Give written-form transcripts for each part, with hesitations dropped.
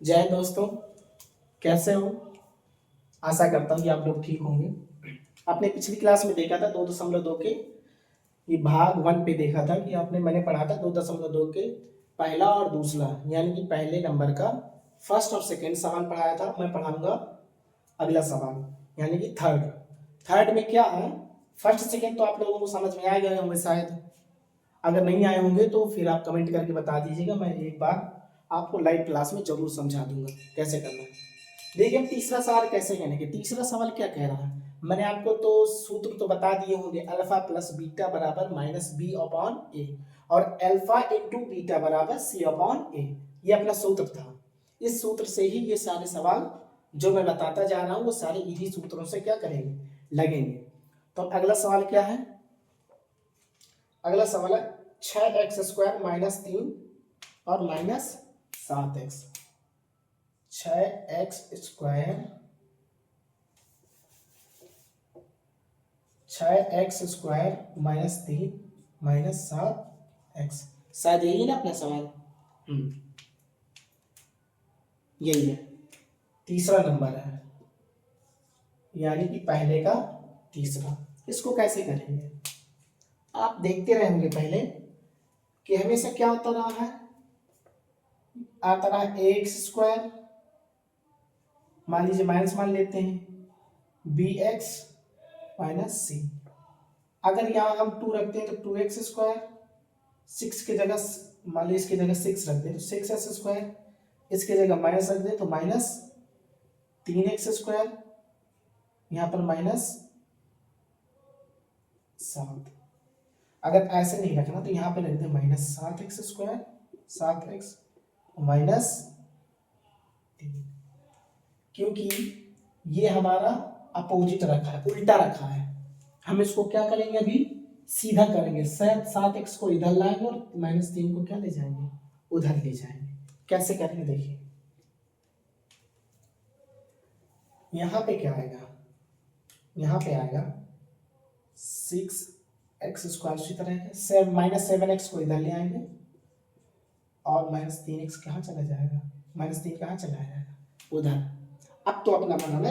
जय हिंद दोस्तों, कैसे हो? आशा करता हूँ कि आप लोग ठीक होंगे। आपने पिछली क्लास में देखा था 2.2 के ये भाग 1 पे देखा था कि मैंने पढ़ा था 2.2 के पहला और दूसरा यानी कि पहले नंबर का फर्स्ट और सेकंड सवाल पढ़ाया था। मैं पढ़ाऊंगा अगला सवाल यानी कि थर्ड। थर्ड में क्या है, फर्स्ट सेकंड तो आप लोगों को समझ में आ गए होंगे शायद। अगर नहीं आए होंगे तो फिर आप कमेंट करके बता दीजिएगा, मैं एक बार आपको लाइव क्लास में जरूर समझा दूंगा कैसे करना है। देखिए हम तीसरा सवाल कैसे करेंगे। तीसरा सवाल क्या कह रहा है, मैंने आपको तो सूत्र तो बता दिए होंगे, अल्फा प्लस बीटा बराबर माइनस बी अपॉन ए और अल्फा इंटू बीटा बराबर सी अपॉन ए, ये अपना सूत्र था। इस सूत्र से ही ये सारे सवाल जो मैं बताता जा रहा हूँ वो सारे इन्हीं सूत्रों से क्या करेंगे, लगेंगे। तो अगला सवाल क्या है, अगला सवाल है 6x² माइनस 3 और minus 7x। 6x² 6x² - 3 - 7x, शायद यही ना अपना सवाल। यही है, तीसरा नंबर है यानी कि पहले का तीसरा। इसको कैसे करेंगे आप देखते रहेंगे पहले कि हमेशा क्या होता रहा है, आता रहा ax², मान लीजिए माइनस मान लेते हैं bx - c। अगर यहाँ हम 2 रखते हैं तो 2x², 6 की जगह मान लीजिए इसकी जगह 6 रख दें तो 6x², इसकी जगह माइनस रख दें तो माइनस 3x², यहाँ पर माइनस 7। अगर ऐसे नहीं रखना तो यहाँ पे लिख दें माइनस 7x², 7x माइनस 3, क्योंकि ये हमारा अपोजिट रखा है, उल्टा रखा है। हम इसको क्या करेंगे, अभी सीधा करेंगे। 7x को इधर लाएंगे और -3 को क्या ले जाएंगे, उधर ले जाएंगे। कैसे करेंगे देखिए, यहाँ पे क्या आएगा, यहाँ पे आएगा 6x² उसी तरह -7x को इधर ले आएंगे और -3x कहाँ चला जाएगा, -3 कहाँ चला जाएगा, उधर। अब तो अपना बना ना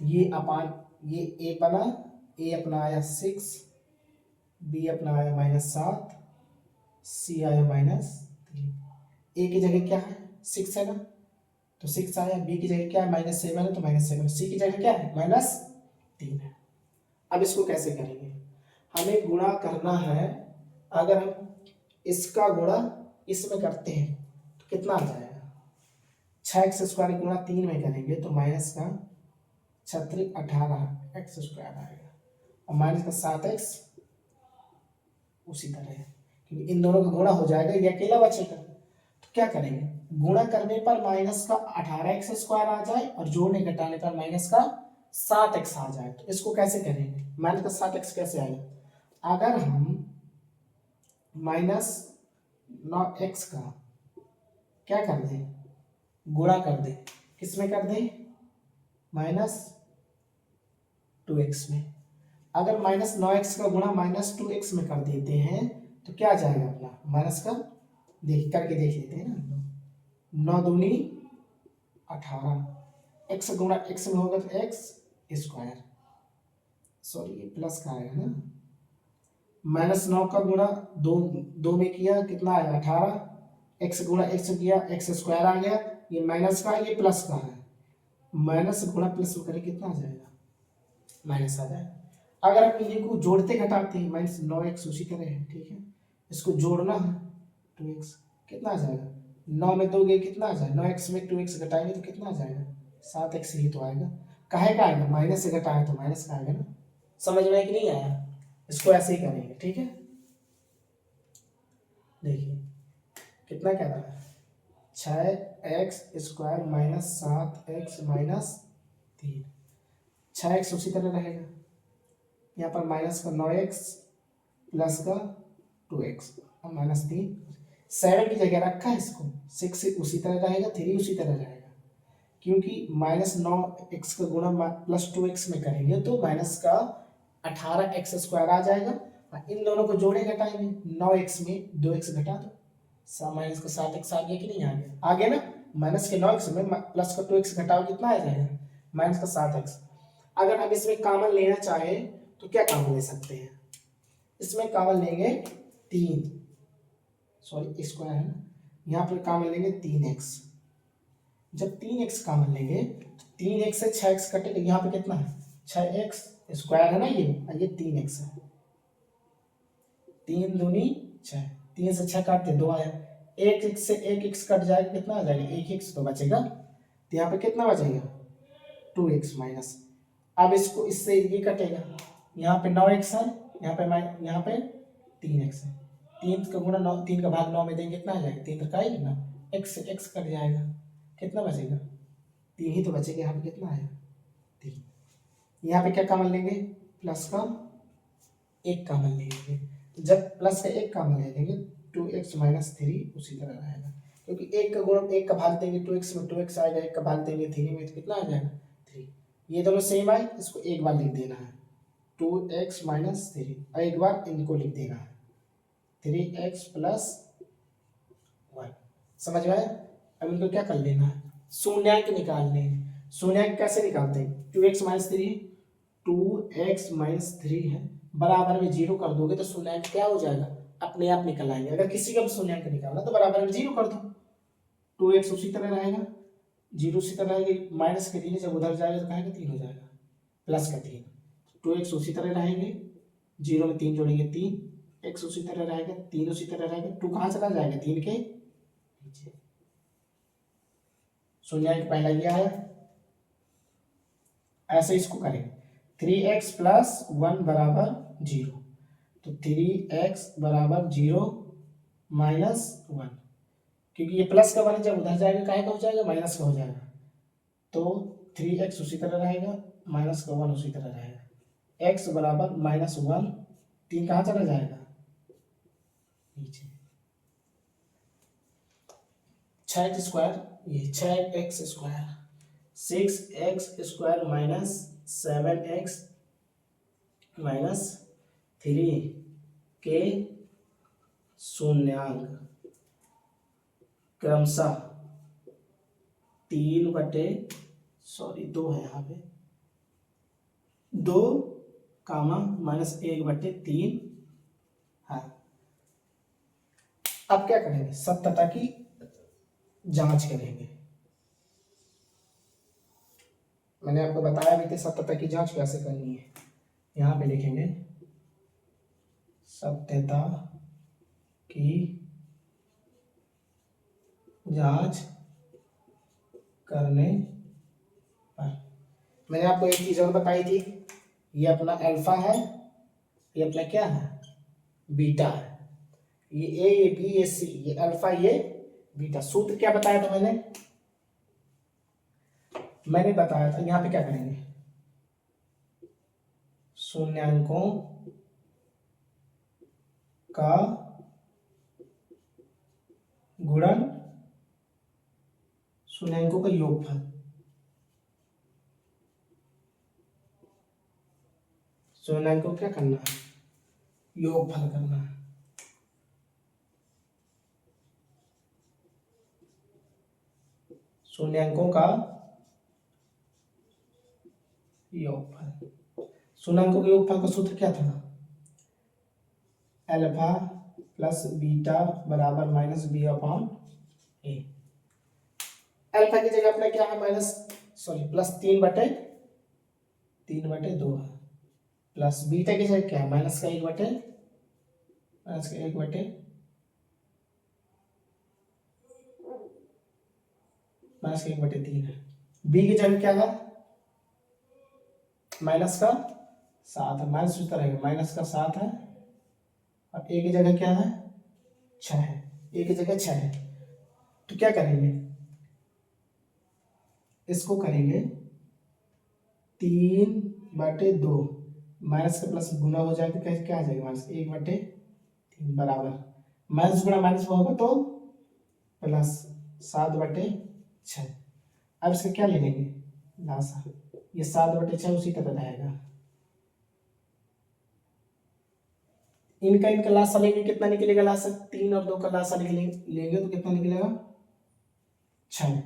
ये अपान ये a बना, a अपना आया 6, b अपना आया -7, c आया -3। a की जगह क्या है 6 है ना, तो 6 आया, b की जगह क्या है -7 है तो -7, c की जगह क्या है -3 है। अब इसको कैसे करेंगे, हमें गुणा करना है। अगर हम इसका गुणा इसमें करते हैं तो कितना आ जाएगा, 6x² गुणा 3 में करेंगे तो माइनस का 18x² आएगा और माइनस का 7x उसी तरह है, क्योंकि इन दोनों का गुणा हो जाएगा, ये अकेला बचेगा। तो क्या करेंगे, गुणा करने पर माइनस का 18x² आ जाए और जोड़ने घटाने पर माइनस का 7x आ जाए। तो इसको कैसे करेंगे, माइनस का 7x कैसे आएगा, अगर हम -9x का क्या कर दें, गुणा कर दें, किसमें कर दें, -2x में। अगर -9x का गुणा -2x में कर देते हैं तो क्या जाएगा अपना माइनस का, देख करके देख लेते हैं ना, 9 दूनी 18, x गुणा x में होगा तो x², सॉरी ये प्लस का आएगा ना, -9 का गुणा 2 में किया कितना आया 18, x गुणा x किया x² आ गया, ये माइनस का ये प्लस का है, माइनस गुणा प्लस करें कितना आ जाएगा, माइनस आ जाएगा। अगर आप इन्हीं को जोड़ते घटाते हैं -9x उसी तरह है, ठीक है, इसको जोड़ना है 2x कितना आ जाएगा, 9 में 2 गए कितना आ जाएगा, 9x में 2x घटाएंगे तो कितना आ जाएगा 7x ही तो आएगा। काहे का आएगा, माइनस से घटाए तो माइनस का आएगा ना। समझ में कि नहीं आया, इसको ऐसे ही करेंगे, ठीक है। देखिए कितना क्या रहा है, 6x² - 7x - 3, 6x उसी तरह रहेगा, यहाँ पर माइनस का 9x प्लस का 2x और -3, 7 की जगह रखा है इसको, 6 उसी तरह रहेगा, 3 उसी तरह रहेगा, क्योंकि -9x का गुणा +2x में करेंगे तो माइनस का 18x² आ जाएगा और इन दोनों को जोड़े घटाएंगे, 9x में 2x घटा दो माइनस का 7x आ गया कि नहीं आ गया? आ गया ना। माइनस के 9x में प्लस का 2x घटाओ कितना आ जाएगा? माइनस का 7x। अगर हम इसमें कॉमन लेना चाहे तो क्या कॉमन ले सकते हैं? इसमें कॉमन लेंगे 3, सॉरी स्क्वायर है ना, यहाँ पर कॉमन लेंगे 3x। जब 3x कॉमन लेंगे तो 3x से 6x कटेगा, यहाँ पे कितना है? 6x स्क्वायर है ना, ये 3x है। 3 दूनी 6, 3 से 6 काटते 2 आया। 1x से 1x कट जाएगा, कितना आ जाएगा? 1x तो बचेगा, तो यहाँ पे कितना बचेगा? 2x minus. अब इसको इससे ये कटेगा, यहाँ पे 9x है, यहाँ पे 3x है। 3 का गुणा 9, 3 का भाग 9 में देंगे, कितना आ जाएगा? 3 का 9, x से x कट जाएगा, कितना बचेगा? 3 ही तो बचेगा। यहाँ पे कितना आया? 3। यहाँ पे क्या कॉमन लेंगे? प्लस का 1 कॉमन लेंगे। जब प्लस का 1 कॉमन ले लेंगे 2x माइनस 3 उसी तरह रहेगा, क्योंकि 1 का गुणा 1 का भाग देंगे 2x में 2x आएगा, 1 का भाग देंगे 3 में तो कितना आ जाएगा? 3। ये दोनों सेम आए, इसको एक बार लिख देना है 2x माइनस 3, और एक बार इनको लिख देना है 3x प्लस 1। समझ में आया? अब इनको क्या कर लेना है? शून्यांक निकालने हैं। शून्यांक कैसे निकालते हैं? 2x माइनस 3, 2x माइनस 3 है, बराबर में 0 कर दोगे तो शून्यांक क्या हो जाएगा? अपने आप निकल आएंगे। अगर किसी का भी शून्यांक निकालना तो बराबर में 0 कर दो, 2x उसी तरह रहेगा, 0 उसी तरह रहेगा, माइनस के 3 जब उधर जाएगा तो कहेंगे 3 हो जाएगा, प्लस का 3, 2x उसी तरह रहेंगे, 0 में 3 जोड़ेंगे 3, x उसी तरह रहेगा, 3 उसी तरह रहेगा, 2 कहाँ चला जाएगा? 3 के नीचे। शून्यांक पहला ये आया। ऐसे इसको करेंगे 3x प्लस 1 बराबर 0, तो 3x बराबर 0 माइनस 1, क्योंकि ये प्लस का 1 जब उधर जाएगा काहे का हो जाएगा? माइनस का हो जाएगा, तो 3x उसी तरह रहेगा, माइनस का 1 उसी तरह रहेगा, x बराबर माइनस 1, 3 कहाँ चला जाएगा? नीचे। 6x स्क्वायर, ये 6x square, 6x square minus 7x minus 3 के शून्यांक क्रमशः 2 है यहाँ पे, 2 कामा माइनस 1/3 है। अब क्या करेंगे? सत्यता की जांच करेंगे। मैंने आपको बताया भी था सत्यता की जांच कैसे करनी है। यहाँ पे लिखेंगे सत्यता की जांच करने पर। मैंने आपको एक चीज और बताई थी, ये अपना अल्फा है, ये अपना क्या है? बीटा है। ये ए, ये बी, ये सी, ये अल्फा, ये बीटा। सूत्र क्या बताया था मैंने बताया था यहाँ पे क्या करेंगे? शून्यांकों का गुणन, शून्यांकों का योगफल, शून्यांकों क्या करना है? योगफल करना है। शून्यांकों का योगफल। शून्यांकों के योगफल का सूत्र क्या था? अल्फा प्लस बीटा बराबर माइनस बी अपॉन ए। अल्फा की जगह अपना क्या है? प्लस 3/2 है, प्लस बीटा की जगह क्या है? माइनस का 1/3 है। बी की जगह क्या है? माइनस का 7 है, माइनस उस तरह है, माइनस का 7 है, और ए की जगह क्या है? 6 है, ए की जगह 6 है। तो क्या करेंगे? इसको करेंगे 3/2, माइनस का प्लस गुना हो जाएगा, कैसे क्या आ जाएगा? माइनस 1/3 बराबर माइनस गुना माइनस में होगा तो प्लस 7/6। अब इसका क्या ले लेंगे? लासा, ये 7/6 उसी तरह रहेगा, इनका लासा लेंगे, कितना निकलेगा लासा? 3 और 2 का लासा लेंगे तो कितना निकलेगा? 6।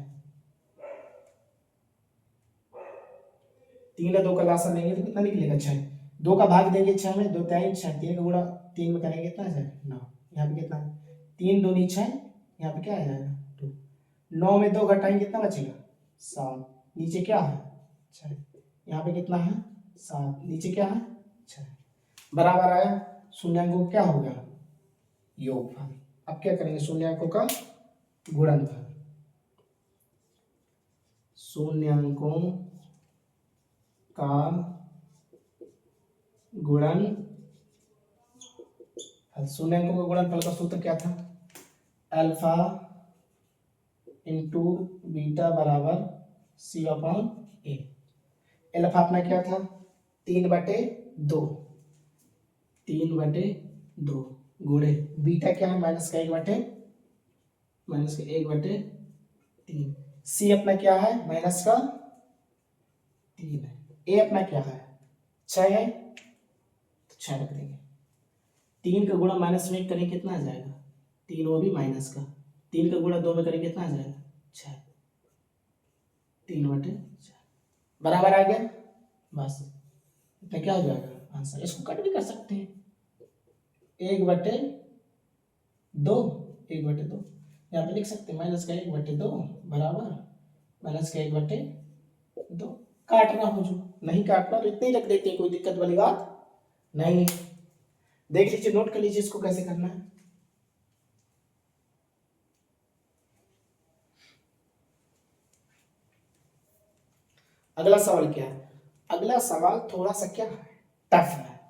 3 और 2 का लासा लेंगे तो कितना निकलेगा? 6। 2 का भाग देंगे 6 में, 2 3 6, 3 का गुणा 3 में करेंगे कितना आ जाएगा? 9। यहाँ पे कितना? 3 दूनी 6, यहाँ पे क्या आ जाएगा? 2। 9 में 2 घटाएंगे कितना बचेगा? 7। नीचे क्या है? 6। यहाँ पे कितना है? 7। नीचे क्या है? 6। बराबर आया। शून्यांकों को क्या हो गया? योगफल। अब क्या करेंगे? शून्यांकों का गुणनफल। शून्यांकों का गुणनफल। शून्यांकों का गुणनफल का सूत्र क्या था? अल्फा इंटू बीटा बराबर सी अपॉन ए। अल्फा अपना क्या था? 3/2। 3/2 गुणे बीटा क्या है? -1/3। सी अपना क्या है? -3 है। ए अपना क्या है? 6 है, तो 6 रख देंगे। 3 का गुणा -1 करें कितना आ जाएगा? 3, वो भी माइनस का। 3 का गुणा 2 में करें कितना आ जाएगा? 6। 3/6 बराबर आ गया। बस इतना क्या हो जाएगा आंसर? इसको कट भी कर सकते हैं। 1/2, 1/2 यहाँ पे लिख सकते हैं। -1/2 बराबर -1/2। काटना हो जो नहीं काटना तो इतने ही रख देते हैं, कोई दिक्कत वाली बात नहीं। देख लीजिए, नोट कर लीजिए इसको कैसे करना है। अगला सवाल क्या है? अगला सवाल थोड़ा सा क्या है? टफ है।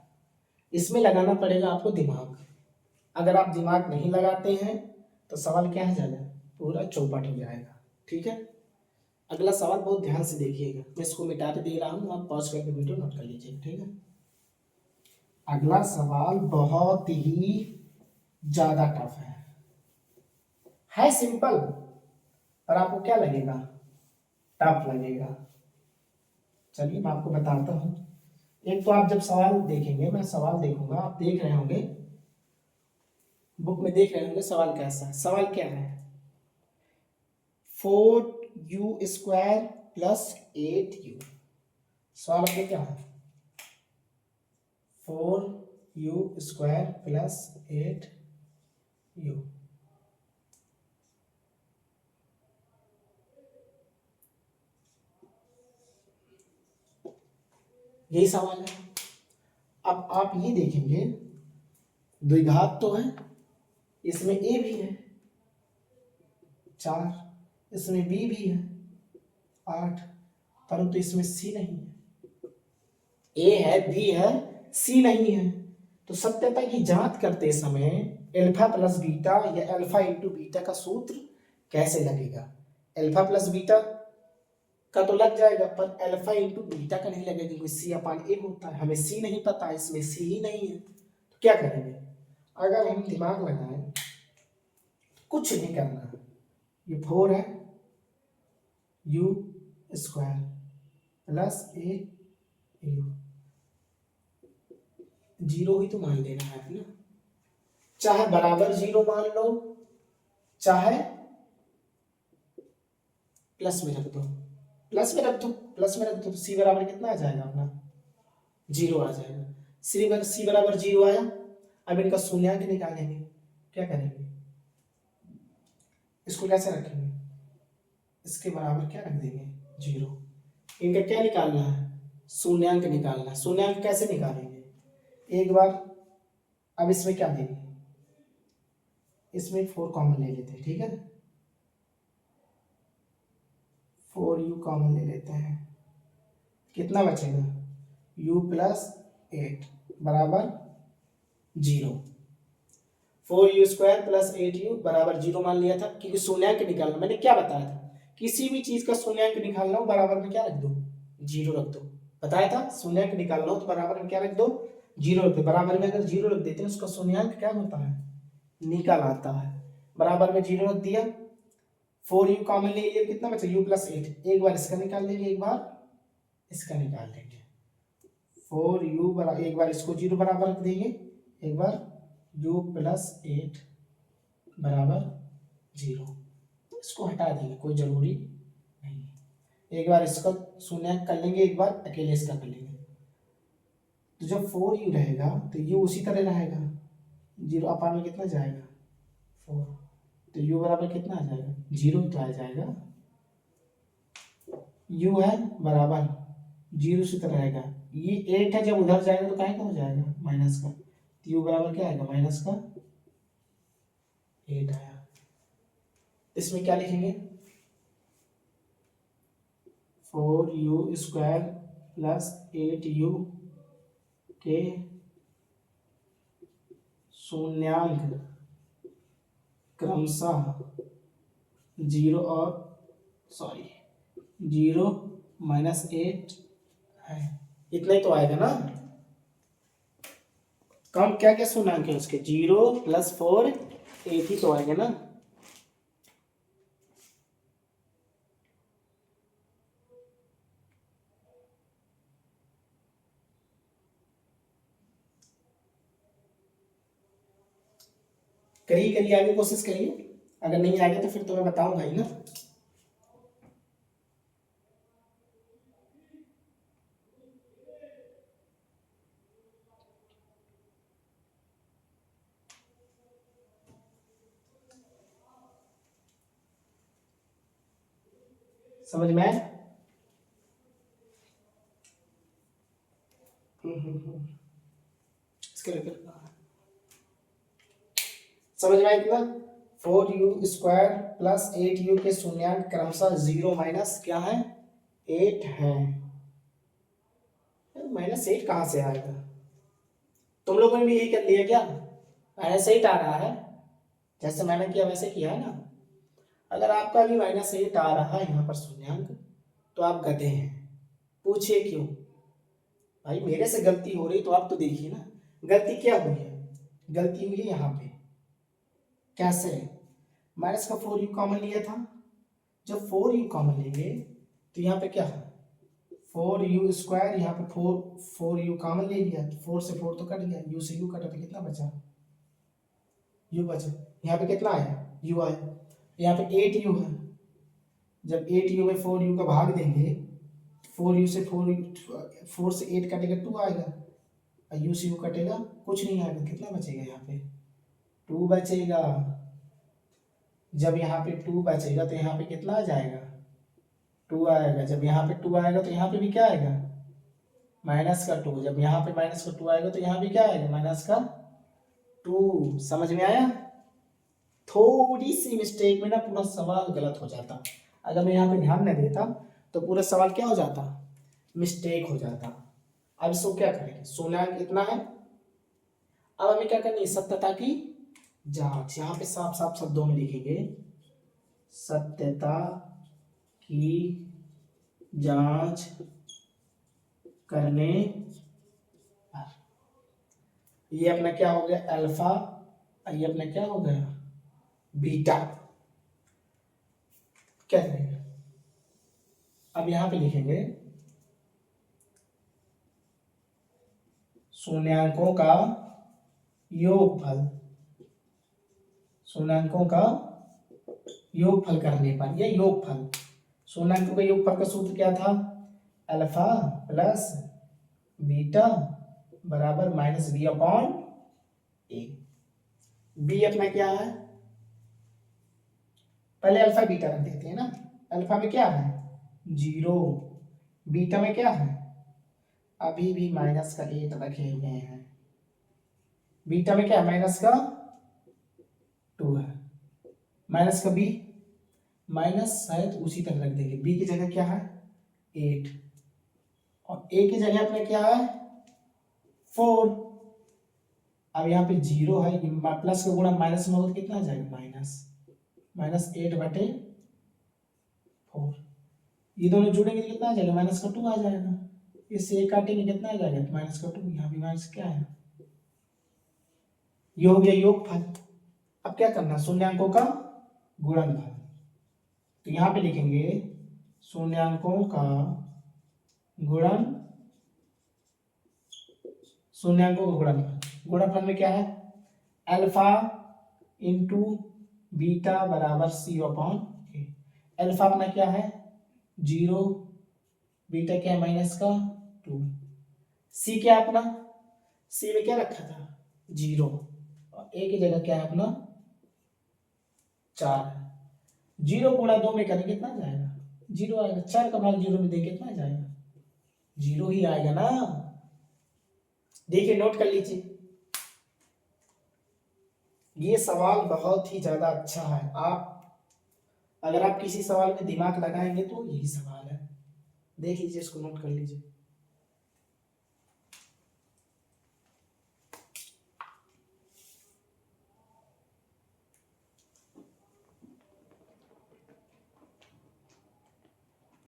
इसमें लगाना पड़ेगा आपको दिमाग। अगर आप दिमाग नहीं लगाते हैं तो सवाल क्या है जाएगा? पूरा चौपट हो जाएगा। ठीक है, अगला सवाल बहुत ध्यान से देखिएगा। मैं इसको मिटा दे रहा हूँ, आप पॉज करके वीडियो नोट कर लीजिए। ठीक है, अगला सवाल बहुत ही ज्यादा टफ है सिंपल, पर आपको क्या लगेगा? टफ लगेगा। चलिए मैं आपको बताता हूँ। एक तो आप जब सवाल देखेंगे, मैं सवाल देखूंगा, आप देख रहे होंगे, बुक में देख रहे होंगे सवाल कैसा है। सवाल क्या है? 4u² + 8u। सवाल आपके क्या है? 4u² + 8u। यही सवाल है। अब आप ये देखेंगे, द्विघात तो है, इसमें a भी है 4, इसमें b भी है 8, परंतु इसमें c नहीं है। a है, b है, c नहीं है। तो सत्यता की जांच करते समय अल्फा प्लस बीटा या अल्फा इंटू बीटा का सूत्र कैसे लगेगा? अल्फा प्लस बीटा का तो लग जाएगा, पर अल्फा इंटू बीटा का नहीं लगेगा, क्योंकि c/a होता है। हमें c नहीं पता, इसमें c ही नहीं है, तो क्या करेंगे? अगर हम दिमाग लगाएं, कुछ नहीं करना। ये 4 है u² + 8u, 0 ही तो मान लेना है ना, चाहे बराबर 0 मान लो, चाहे प्लस में रख दो। प्लस में रख दो तो c बराबर कितना आ जाएगा अपना? 0 आ जाएगा। c बराबर 0 आया। अब इनका शून्यांक निकालेंगे। क्या करेंगे? इसको कैसे रखेंगे? इसके बराबर क्या रख देंगे? 0। इनका क्या निकालना है? शून्यांक निकालना है। शून्यांक कैसे निकालेंगे? एक बार, अब इसमें क्या देंगे? इसमें 4 कॉमन ले लेते हैं। ठीक है, 4u कॉमन ले लेते हैं। कितना बचेगा? u + 8 बराबर 0। 4u² + 8u बराबर 0 मान लिया था, क्योंकि शून्यांक निकालना। मैंने क्या बताया था? किसी भी चीज का शून्यांक निकालना हो, बराबर में क्या रख दो? 0 रख दो। बताया था शून्यांक निकालना हो तो बराबर में क्या रख दो? 0 रख दो। बराबर में अगर 0 रख देते हैं, उसका शून्यांक क्या होता है? निकल आता है। बराबर में 0 रख दिया, 4u कॉमन ले लिया, कितना बचा? u + 8। एक बार इसका निकाल लेंगे, एक बार इसका निकाल लेंगे। 4u बराबर, एक बार इसको 0 बराबर रख देंगे, एक बार u प्लस 8 बराबर 0। इसको हटा देंगे, कोई जरूरी नहीं है। एक बार इसका शून्य कर लेंगे, एक बार अकेले इसका कर लेंगे। तो जब 4u रहेगा तो u उसी तरह रहेगा, 0 अपान में कितना जाएगा 4, तो u बराबर कितना आ जाएगा 0 तो आ जाएगा। u है बराबर 0 से तरह रहेगा, ये 8 है, जब उधर जाएगा तो क्या हो जाएगा माइनस का, तो u बराबर क्या आएगा माइनस का 8 आया। इसमें क्या लिखेंगे 4u स्क्वायर प्लस 8u के शून्यांक क्रमशः 0 और 0 माइनस 8 है। इतना ही तो आएगा ना। कम क्या क्या शून्यांक है उसके, 0 प्लस 4 8 ही तो आएगा ना। करिए आगे कोशिश करिए, अगर नहीं आगे तो फिर तो मैं बताऊंगा ही ना। समझ में आया? इसके लिए समझ में आया इतना। 4u स्क्वायर प्लस 8u के शून्यांक क्रमशः 0 माइनस क्या है 8 है। माइनस 8 कहाँ से आएगा, तुम लोगों ने भी यही कर लिया क्या, माइनस 8 आ रहा है जैसे मैंने किया वैसे किया है ना। अगर आपका भी माइनस 8 आ रहा है यहाँ पर शून्यांक तो आप गधे हैं। पूछिए क्यों भाई, मेरे से गलती हो रही तो आप तो देखिए ना गलती क्या हुई है। गलती हुई है यहाँ पे, कैसे, माइनस का 4u कॉमन लिया था, जब 4u कॉमन लेंगे तो यहाँ पे क्या है 4u स्क्वायर, यहाँ पे 4u कॉमन ले लिया, 4 से 4 तो कट गया, u से u कटा तो कितना बचा u बचा। यहाँ पे कितना आया u आया, यहाँ पे 8u है, जब 8u में 4u का भाग देंगे 4u से 4 से 8 कटेगा 2 आएगा, और u से u कटेगा कुछ नहीं आएगा, कितना बचेगा यहाँ पे 2 बचेगा। जब यहाँ पे 2 बचेगा तो यहाँ पे कितना आ जाएगा 2 आएगा, जब यहाँ पे 2 आएगा तो यहाँ पे भी क्या आएगा माइनस का 2, जब यहाँ पे माइनस का 2 आएगा तो यहाँ भी क्या आएगा माइनस का 2। समझ में आया? थोड़ी सी मिस्टेक में ना पूरा सवाल गलत हो जाता, अगर मैं यहाँ पे ध्यान न देता तो पूरा सवाल क्या हो जाता मिस्टेक हो जाता। अब इसको क्या करेंगे, शून्यांक इतना है, अब हमें क्या करनी है सत्यता की जांच। यहाँ पे साफ साफ शब्दों में लिखेंगे सत्यता की जांच करने पर। ये अपना क्या हो गया अल्फा, और ये अपना क्या हो गया बीटा। क्या करेंगे अब यहाँ पे लिखेंगे शून्यांकों का योगफल, शून्यांकों का योगफल करने पर, ये योगफल शून्यांकों का योगफल का सूत्र क्या था अल्फा प्लस बीटा बराबर माइनस बी अपॉन ए। बी अपना क्या है, पहले अल्फा बीटा रख देते हैं ना। अल्फा में क्या है 0, बीटा में क्या है अभी भी माइनस का 8 रखे हुए हैं, बीटा में क्या है माइनस का 2 है, माइनस का बी माइनस है तो उसी तरह रख देंगे, बी की जगह क्या है 8 और ए की जगह अपने क्या है 4। अब यहाँ पे 0 है, प्लस का गुणा माइनस में होगा तो कितना आ जाएगा माइनस 8 बटे 4। ये दोनों जुड़ेंगे तो कितना आ जाएगा माइनस का 2 आ जाएगा, इससे एक काटेंगे कितना आ जाएगा माइनस का 2, यहाँ भी माइनस क्या है ये हो गया योगफल। अब क्या करना शून्यांकों का गुणनफल, तो यहाँ पे लिखेंगे शून्यांकों का शून्यांकों का गुणनफल। गुणनफल में क्या है अल्फा इंटू बीटा बराबर सी अपॉन ए। अल्फा अपना क्या है 0, बीटा क्या है -2, सी क्या है अपना, सी में क्या रखा था 0, और ए की जगह क्या है अपना 4 है। 0 गुणा 2 में करेंगे कितना जाएगा 0 आएगा, 4 का भाग 0 में देंगे कितना जाएगा 0 ही आएगा ना। देखिए नोट कर लीजिए, ये सवाल बहुत ही ज्यादा अच्छा है। आप अगर आप किसी सवाल में दिमाग लगाएंगे तो यही सवाल है, देख लीजिए इसको, नोट कर लीजिए।